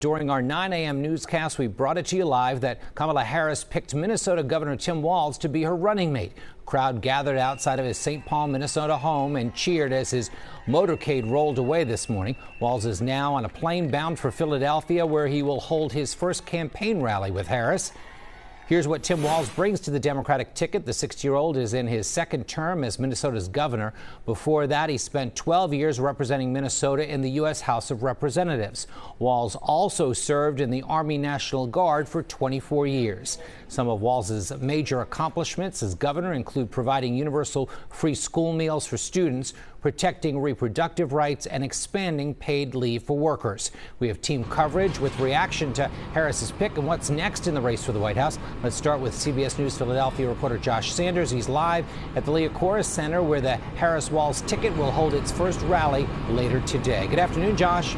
During our 9 a.m. newscast, we brought it to you live that Kamala Harris picked Minnesota Governor Tim Walz to be her running mate. A crowd gathered outside of his St. Paul, Minnesota home and cheered as his motorcade rolled away this morning. Walz is now on a plane bound for Philadelphia, where he will hold his first campaign rally with Harris. Here's what Tim Walz brings to the Democratic ticket. The 60-year-old is in his second term as Minnesota's governor. Before that, he spent 12 years representing Minnesota in the U.S. House of Representatives. Walz also served in the Army National Guard for 24 years. Some of Walz's major accomplishments as governor include providing universal free school meals for students, protecting reproductive rights, and expanding paid leave for workers. We have team coverage with reaction to Harris's pick and what's next in the race for the White House. Let's start with CBS News Philadelphia reporter Josh Sanders. He's live at the Liacouras Center, where the Harris-Walz ticket will hold its first rally later today. Good afternoon, Josh.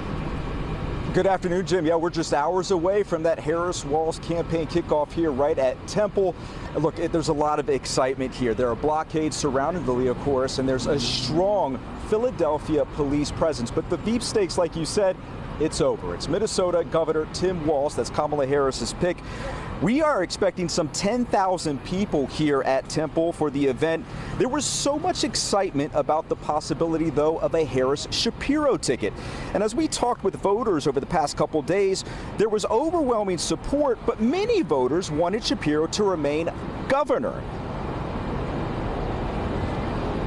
Good afternoon, Jim. Yeah, we're just hours away from that Harris-Walz campaign kickoff here right at Temple. Look, there's a lot of excitement here. There are blockades surrounding the Liacouras, and there's a strong Philadelphia police presence. But the sweepstakes, like you said, it's over. It's Minnesota Governor Tim Walz. That's Kamala Harris's pick. We are expecting some 10,000 people here at Temple for the event. There was so much excitement about the possibility, though, of a Harris-Shapiro ticket. And as we talked with voters over the past couple days, there was overwhelming support, but many voters wanted Shapiro to remain governor.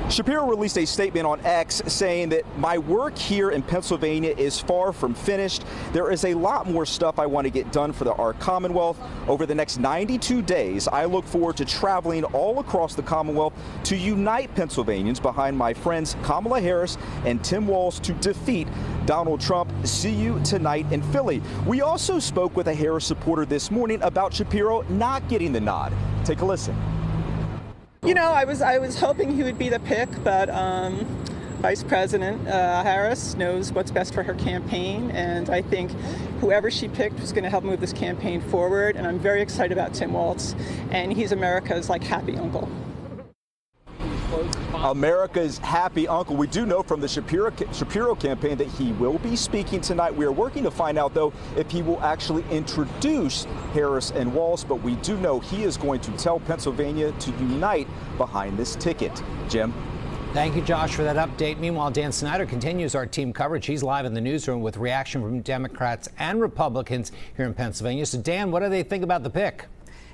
Shapiro released a statement on X saying that my work here in Pennsylvania is far from finished. There is a lot more stuff I want to get done for our Commonwealth. Over the next 92 days, I look forward to traveling all across the Commonwealth to unite Pennsylvanians behind my friends Kamala Harris and Tim Walz to defeat Donald Trump. See you tonight in Philly. We also spoke with a Harris supporter this morning about Shapiro not getting the nod. Take a listen. You know, I was hoping he would be the pick, but Vice President Harris knows what's best for her campaign, and I think whoever she picked was going to help move this campaign forward. And I'm very excited about Tim Walz, and he's America's happy uncle. America's happy uncle. We do know from the Shapiro campaign that he will be speaking tonight. We are working to find out, though, if he will actually introduce Harris and Walz, but we do know he is going to tell Pennsylvania to unite behind this ticket. Jim? Thank you, Josh, for that update. Meanwhile, Dan Snyder continues our team coverage. He's live in the newsroom with reaction from Democrats and Republicans here in Pennsylvania. So, Dan, what do they think about the pick?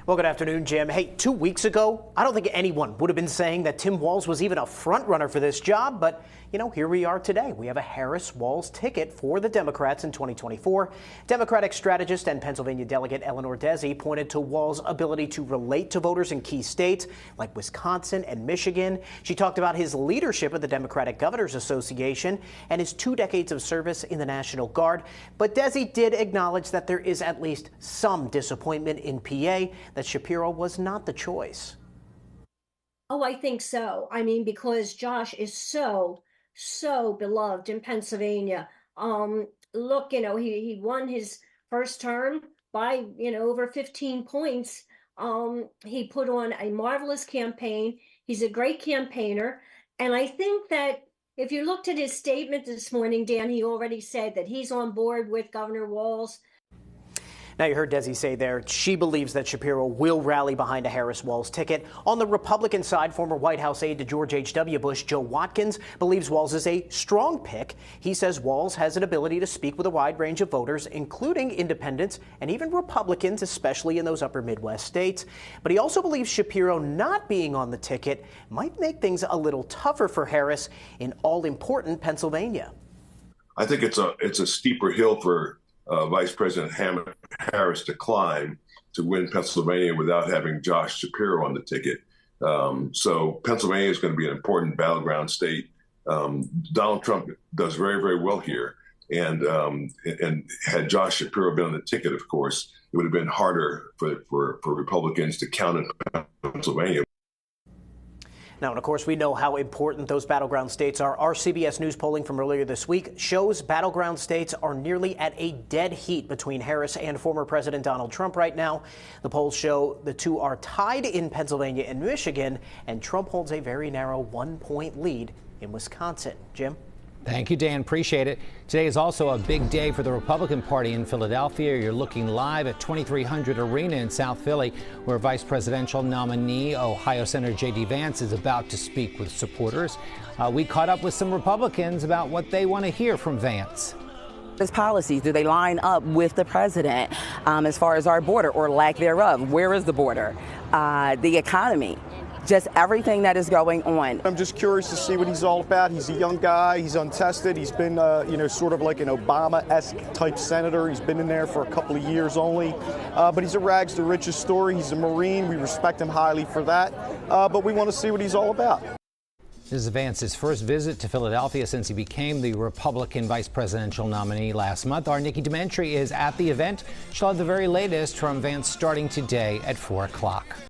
Well, good afternoon, Jim. Hey, 2 weeks ago, I don't think anyone would have been saying that Tim Walz was even a front runner for this job. But, you know, here we are today. We have a Harris-Walz ticket for the Democrats in 2024. Democratic strategist and Pennsylvania delegate Eleanor Desi pointed to Walz's ability to relate to voters in key states like Wisconsin and Michigan. She talked about his leadership of the Democratic Governors Association and his 2 decades of service in the National Guard. But Desi did acknowledge that there is at least some disappointment in PA that Shapiro was not the choice. Oh, I think so. I mean, because Josh is so beloved in Pennsylvania. Look, you know, he won his first term by, over 15 points. He put on a marvelous campaign. He's a great campaigner. And I think that if you looked at his statement this morning, Dan, he already said that he's on board with Governor Walz. Now, you heard Desi say there she believes that Shapiro will rally behind a Harris-Walz ticket. On the Republican side, former White House aide to George H.W. Bush, Joe Watkins, believes Walz is a strong pick. He says Walz has an ability to speak with a wide range of voters, including independents and even Republicans, especially in those upper Midwest states. But he also believes Shapiro not being on the ticket might make things a little tougher for Harris in all-important Pennsylvania. I think it's a steeper hill for Vice President Harris to climb to win Pennsylvania without having Josh Shapiro on the ticket. So Pennsylvania is going to be an important battleground state. Donald Trump does very, very well here. And had Josh Shapiro been on the ticket, of course, it would have been harder for Republicans to count in Pennsylvania. Now, and of course, we know how important those battleground states are. Our CBS News polling from earlier this week shows battleground states are nearly at a dead heat between Harris and former President Donald Trump right now. The polls show the two are tied in Pennsylvania and Michigan, and Trump holds a very narrow 1-point lead in Wisconsin. Jim? Thank you, Dan. Appreciate it. Today is also a big day for the Republican Party in Philadelphia. You're looking live at 2300 Arena in South Philly, where Vice Presidential nominee Ohio Senator JD Vance is about to speak with supporters. We caught up with some Republicans about what they want to hear from Vance. His policies, do they line up with the president as far as our border or lack thereof? Where is the border? The economy. Just everything that is going on. I'm just curious to see what he's all about. He's a young guy. He's untested. He's been, sort of like an Obama-esque type senator. He's been in there for a couple of years only. But he's a rags to riches story. He's a Marine. We respect him highly for that. But we want to see what he's all about. This is Vance's first visit to Philadelphia since he became the Republican vice presidential nominee last month. Our Nikki Dementri is at the event. She'll have the very latest from Vance starting today at 4 o'clock.